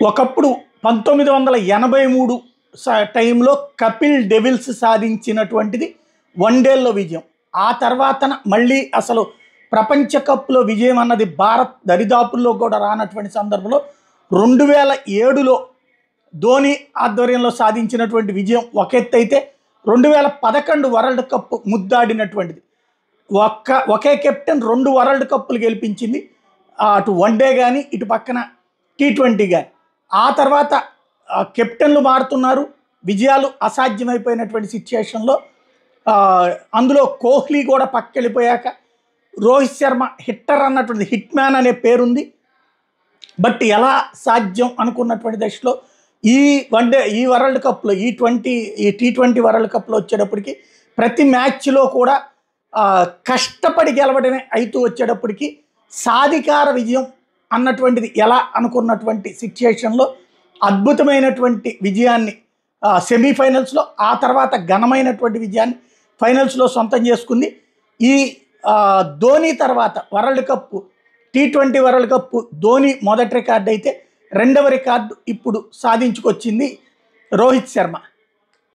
ఒకప్పుడు 1983 టైంలో కపిల్ డెవిల్స్ సాధించినటువంటిది వన్డేల్లో విజయం. ఆ తర్వాతన మళ్ళీ అసలు ప్రపంచ కప్లో విజయం అన్నది భారత్ దరిదాపుల్లో కూడా రానటువంటి సందర్భంలో 2007లో ధోని ఆధ్వర్యంలో సాధించినటువంటి విజయం ఒక ఎత్తు అయితే 2011 వరల్డ్ కప్ ముద్దాడినటువంటిది. ఒకే కెప్టెన్ 2 వరల్డ్ కప్పులు గెలిపించింది. అటు వన్డే కానీ ఇటు పక్కన T20 కానీ. ఆ తర్వాత కెప్టెన్లు మారుతున్నారు, విజయాలు అసాధ్యమైపోయినటువంటి సిచ్యుయేషన్లో అందులో కోహ్లీ కూడా పక్కెళ్ళిపోయాక రోహిత్ శర్మ హిట్టర్ అన్నటువంటి హిట్ మ్యాన్ అనే పేరుంది. బట్ ఎలా సాధ్యం అనుకున్నటువంటి దశలో ఈ వరల్డ్ కప్లో ఈ T20 వరల్డ్ కప్లో వచ్చేటప్పటికి ప్రతి మ్యాచ్లో కూడా కష్టపడి గెలవడమే అవుతూ వచ్చేటప్పటికి సాధికార విజయం అన్నటువంటిది ఎలా అనుకున్నటువంటి సిచ్యుయేషన్లో అద్భుతమైనటువంటి విజయాన్ని సెమీఫైనల్స్లో, ఆ తర్వాత ఘనమైనటువంటి విజయాన్ని ఫైనల్స్లో సొంతం చేసుకుంది. ఈ ధోని తర్వాత world cup T20 world cup Dhoni మొదటి రికార్డు అయితే రెండవ రికార్డు ఇప్పుడు సాధించుకొచ్చింది రోహిత్ శర్మ.